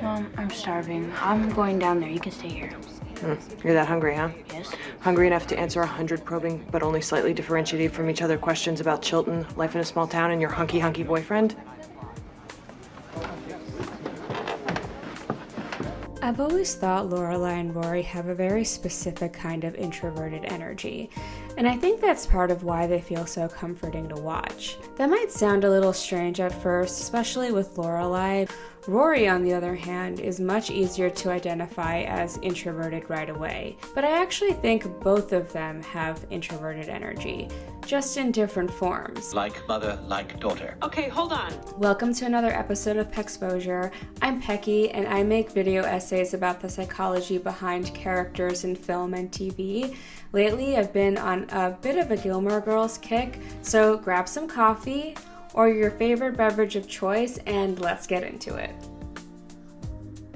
Mom, I'm starving. I'm going down there. You can stay here. You're that hungry, huh? Yes. Hungry enough to answer 100 probing, but only slightly differentiated from each other questions about Chilton, life in a small town, and your hunky boyfriend? I've always thought Lorelai and Rory have a very specific kind of introverted energy, and I think that's part of why they feel so comforting to watch. That might sound a little strange at first, especially with Lorelai. Rory, on the other hand, is much easier to identify as introverted right away, but I actually think both of them have introverted energy, just in different forms. Like mother, like daughter. Okay, hold on. Welcome to another episode of PEXPOSURE. I'm Pecky, and I make video essays about the psychology behind characters in film and TV. Lately, I've been on a bit of a Gilmore Girls kick, so grab some coffee or your favorite beverage of choice, and let's get into it.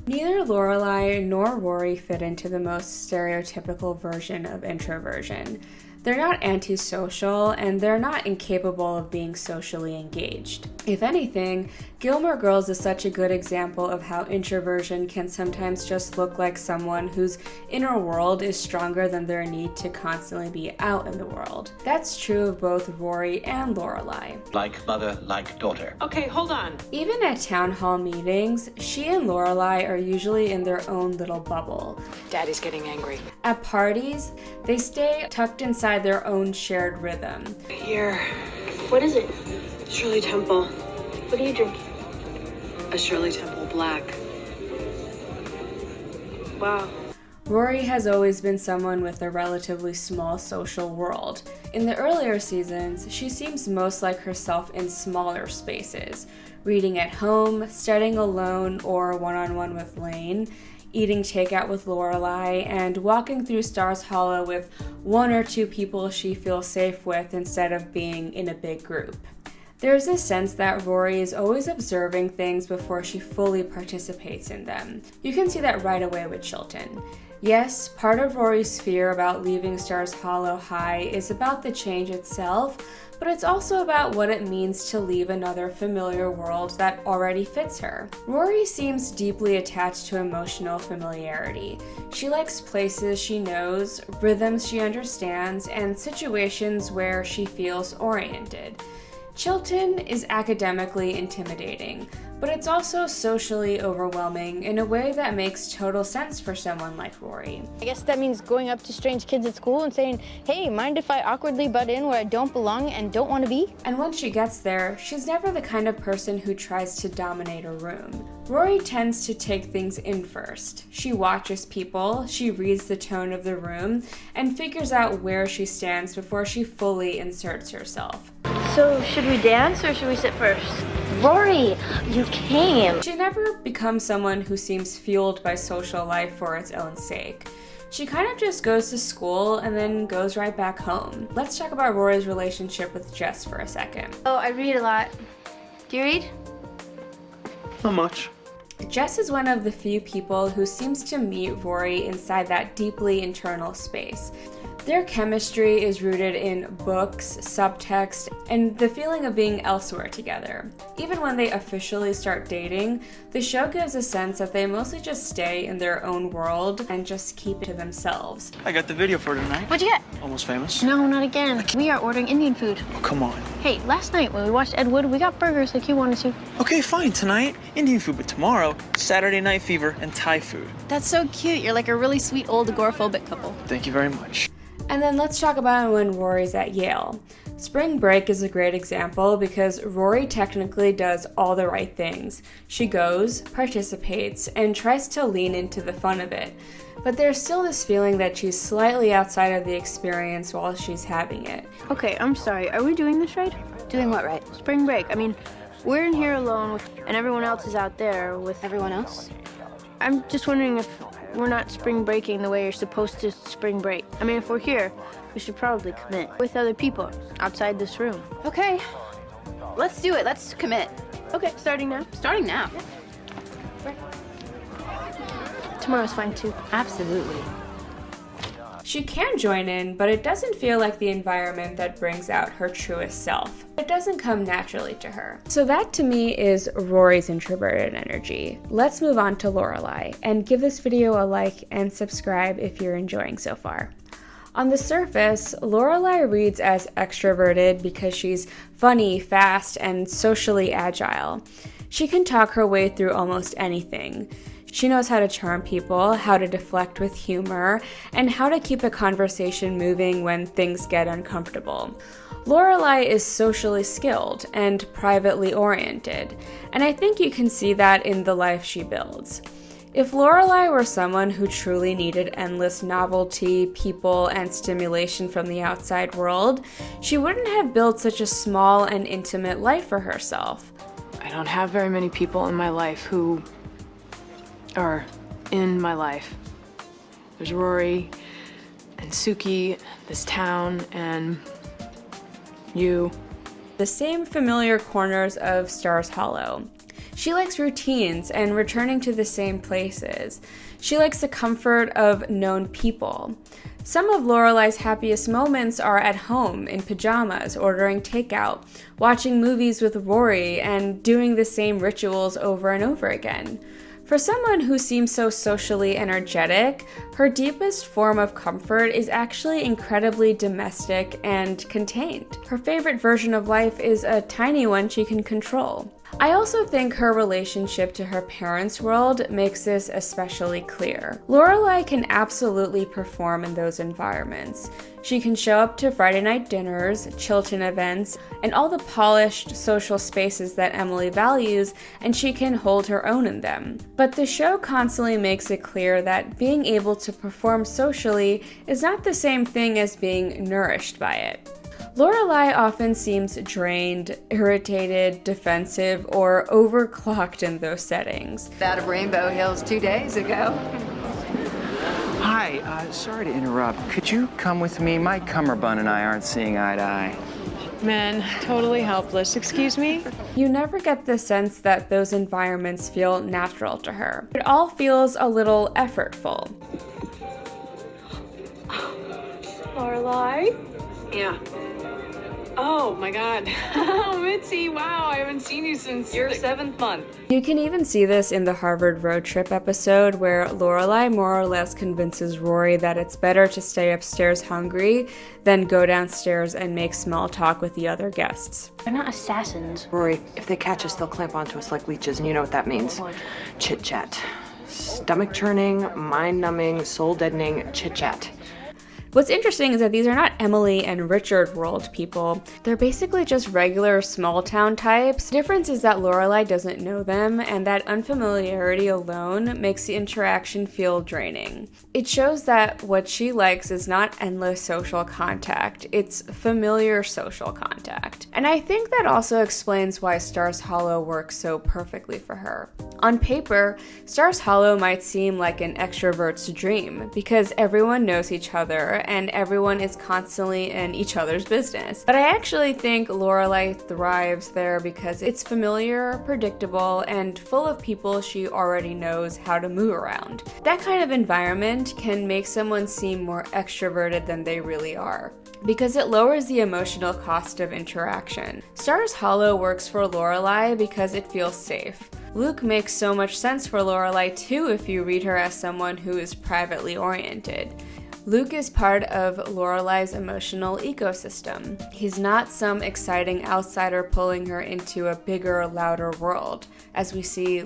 Neither Lorelai nor Rory fit into the most stereotypical version of introversion. They're not antisocial, and they're not incapable of being socially engaged. If anything, Gilmore Girls is such a good example of how introversion can sometimes just look like someone whose inner world is stronger than their need to constantly be out in the world. That's true of both Rory and Lorelai. Like mother, like daughter. Okay, hold on. Even at town hall meetings, she and Lorelai are usually in their own little bubble. Daddy's getting angry. At parties, they stay tucked inside their own shared rhythm. Here. What is it? Shirley Temple. What are you drinking? A Shirley Temple Black. Wow. Rory has always been someone with a relatively small social world. In the earlier seasons, she seems most like herself in smaller spaces, reading at home, studying alone or one-on-one with Lane, eating takeout with Lorelai, and walking through Stars Hollow with one or two people she feels safe with instead of being in a big group. There's a sense that Rory is always observing things before she fully participates in them. You can see that right away with Chilton. Yes, part of Rory's fear about leaving Stars Hollow High is about the change itself, but it's also about what it means to leave another familiar world that already fits her. Rory seems deeply attached to emotional familiarity. She likes places she knows, rhythms she understands, and situations where she feels oriented. Chilton is academically intimidating, but it's also socially overwhelming in a way that makes total sense for someone like Rory. I guess that means going up to strange kids at school and saying, hey, mind if I awkwardly butt in where I don't belong and don't want to be? And once she gets there, she's never the kind of person who tries to dominate a room. Rory tends to take things in first. She watches people, she reads the tone of the room, and figures out where she stands before she fully inserts herself. So, should we dance or should we sit first? Rory, you came. She never becomes someone who seems fueled by social life for its own sake. She kind of just goes to school and then goes right back home. Let's talk about Rory's relationship with Jess for a second. Oh, I read a lot. Do you read? Not much. Jess is one of the few people who seems to meet Rory inside that deeply internal space. Their chemistry is rooted in books, subtext, and the feeling of being elsewhere together. Even when they officially start dating, the show gives a sense that they mostly just stay in their own world and just keep it to themselves. I got the video for tonight. What'd you get? Almost Famous. No, not again. We are ordering Indian food. Oh, come on. Hey, last night when we watched Ed Wood, we got burgers like you wanted to. Okay, fine. Tonight, Indian food, but tomorrow, Saturday Night Fever and Thai food. That's so cute. You're like a really sweet old agoraphobic couple. Thank you very much. And then let's talk about when Rory's at Yale. Spring break is a great example because Rory technically does all the right things. She goes, participates, and tries to lean into the fun of it. But there's still this feeling that she's slightly outside of the experience while she's having it. Okay, I'm sorry. Are we doing this right? Doing what right? Spring break. I mean, we're in here alone and everyone else is out there with... Everyone else? I'm just wondering if we're not spring breaking the way you're supposed to spring break. I mean, if we're here, we should probably commit with other people outside this room. Okay. Let's do it. Let's commit. Okay, starting now. Starting now. Tomorrow's fine too. Absolutely. She can join in, but it doesn't feel like the environment that brings out her truest self. It it doesn't come naturally to her. So that to me is Rory's introverted energy. Let's move on to Lorelai, and give this video a like and subscribe if you're enjoying so far. On the surface, Lorelai reads as extroverted because she's funny, fast, and socially agile. She can talk her way through almost anything. She knows how to charm people, how to deflect with humor, and how to keep a conversation moving when things get uncomfortable. Lorelai is socially skilled and privately oriented, and I think you can see that in the life she builds. If Lorelai were someone who truly needed endless novelty, people, and stimulation from the outside world, she wouldn't have built such a small and intimate life for herself. I don't have very many people in my life who are in my life. There's Rory and Suki, this town, and you. The same familiar corners of Stars Hollow. She likes routines and returning to the same places. She likes the comfort of known people. Some of Lorelai's happiest moments are at home, in pajamas, ordering takeout, watching movies with Rory, and doing the same rituals over and over again. For someone who seems so socially energetic, her deepest form of comfort is actually incredibly domestic and contained. Her favorite version of life is a tiny one she can control. I also think her relationship to her parents' world makes this especially clear. Lorelai can absolutely perform in those environments. She can show up to Friday night dinners, Chilton events, and all the polished social spaces that Emily values, and she can hold her own in them. But the show constantly makes it clear that being able to perform socially is not the same thing as being nourished by it. Lorelai often seems drained, irritated, defensive, or overclocked in those settings. Out of Rainbow Hills 2 days ago. Hi, sorry to interrupt. Could you come with me? My cummerbund and I aren't seeing eye to eye. Men, totally helpless. Excuse me? You never get the sense that those environments feel natural to her. It all feels a little effortful. Lorelai? Yeah. Oh my God. Oh, Mitzi, wow, I haven't seen you since Your 7th month. You can even see this in the Harvard road trip episode where Lorelai more or less convinces Rory that it's better to stay upstairs hungry than go downstairs and make small talk with the other guests. They're not assassins. Rory, if they catch us, they'll clamp onto us like leeches, and you know what that means. Chit-chat. Stomach churning, mind-numbing, soul-deadening chit-chat. What's interesting is that these are not Emily and Richard world people. They're basically just regular small town types. The difference is that Lorelai doesn't know them, and that unfamiliarity alone makes the interaction feel draining. It shows that what she likes is not endless social contact, it's familiar social contact. And I think that also explains why Stars Hollow works so perfectly for her. On paper, Stars Hollow might seem like an extrovert's dream, because everyone knows each other and everyone is constantly in each other's business. But I actually think Lorelai thrives there because it's familiar, predictable, and full of people she already knows how to move around. That kind of environment can make someone seem more extroverted than they really are, because it lowers the emotional cost of interaction. Stars Hollow works for Lorelai because it feels safe. Luke makes so much sense for Lorelai too if you read her as someone who is privately oriented. Luke is part of Lorelai's emotional ecosystem. He's not some exciting outsider pulling her into a bigger, louder world, as we see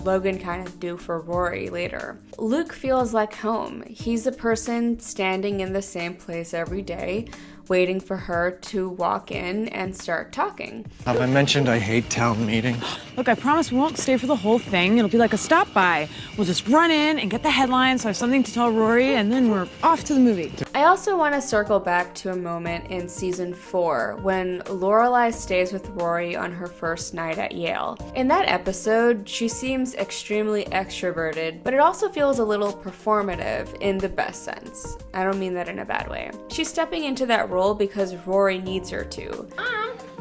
Logan kind of do for Rory later. Luke feels like home. He's a person standing in the same place every day, waiting for her to walk in and start talking. Have I mentioned I hate town meetings? Look, I promise we won't stay for the whole thing. It'll be like a stop by. We'll just run in and get the headlines, so I have something to tell Rory, and then we're off to the movie. I also want to circle back to a moment in season 4 when Lorelai stays with Rory on her first night at Yale. In that episode, she seems extremely extroverted, but it also feels a little performative in the best sense. I don't mean that in a bad way. She's stepping into that role because Rory needs her to.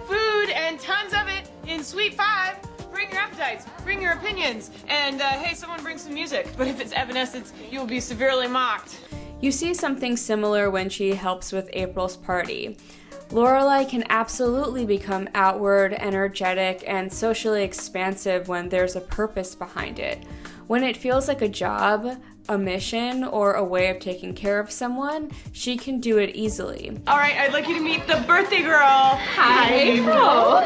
Food and tons of it in Suite 5. Bring your appetites, bring your opinions, and hey, someone bring some music. But if it's Evanescence, you'll be severely mocked. You see something similar when she helps with April's party. Lorelai can absolutely become outward, energetic, and socially expansive when there's a purpose behind it. When it feels like a job, a mission, or a way of taking care of someone, she can do it easily. All right, I'd like you to meet the birthday girl. Hi, April.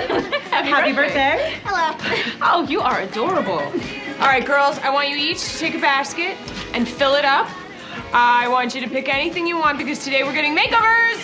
Happy birthday. Hello. Oh, you are adorable. All right, girls, I want you each to take a basket and fill it up. I want you to pick anything you want because today we're getting makeovers.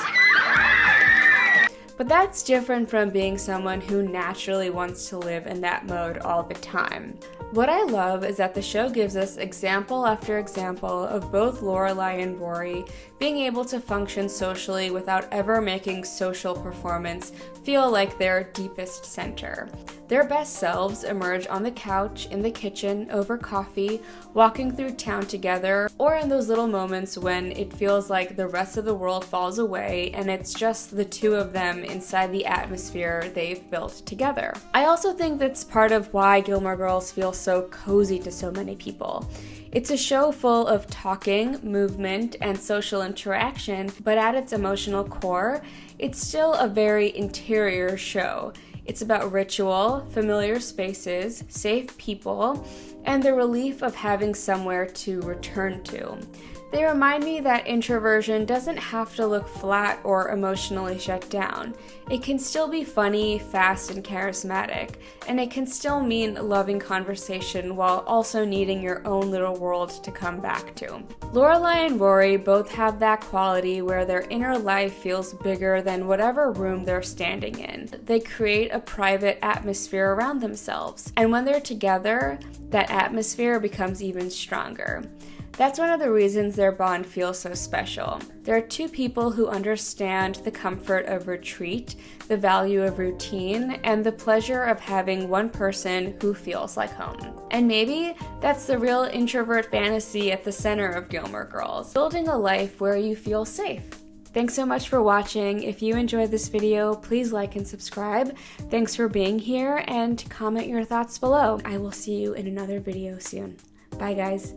But that's different from being someone who naturally wants to live in that mode all the time. What I love is that the show gives us example after example of both Lorelai and Rory being able to function socially without ever making social performance feel like their deepest center. Their best selves emerge on the couch, in the kitchen, over coffee, walking through town together, or in those little moments when it feels like the rest of the world falls away and it's just the two of them inside the atmosphere they've built together. I also think that's part of why Gilmore Girls feels so cozy to so many people. It's a show full of talking, movement, and social interaction, but at its emotional core, it's still a very interior show. It's about ritual, familiar spaces, safe people, and the relief of having somewhere to return to. They remind me that introversion doesn't have to look flat or emotionally shut down. It can still be funny, fast, and charismatic, and it can still mean loving conversation while also needing your own little world to come back to. Lorelai and Rory both have that quality where their inner life feels bigger than whatever room they're standing in. They create a private atmosphere around themselves, and when they're together, that atmosphere becomes even stronger. That's one of the reasons their bond feels so special. They're two people who understand the comfort of retreat, the value of routine, and the pleasure of having one person who feels like home. And maybe that's the real introvert fantasy at the center of Gilmore Girls, building a life where you feel safe. Thanks so much for watching. If you enjoyed this video, please like and subscribe. Thanks for being here, and comment your thoughts below. I will see you in another video soon. Bye guys.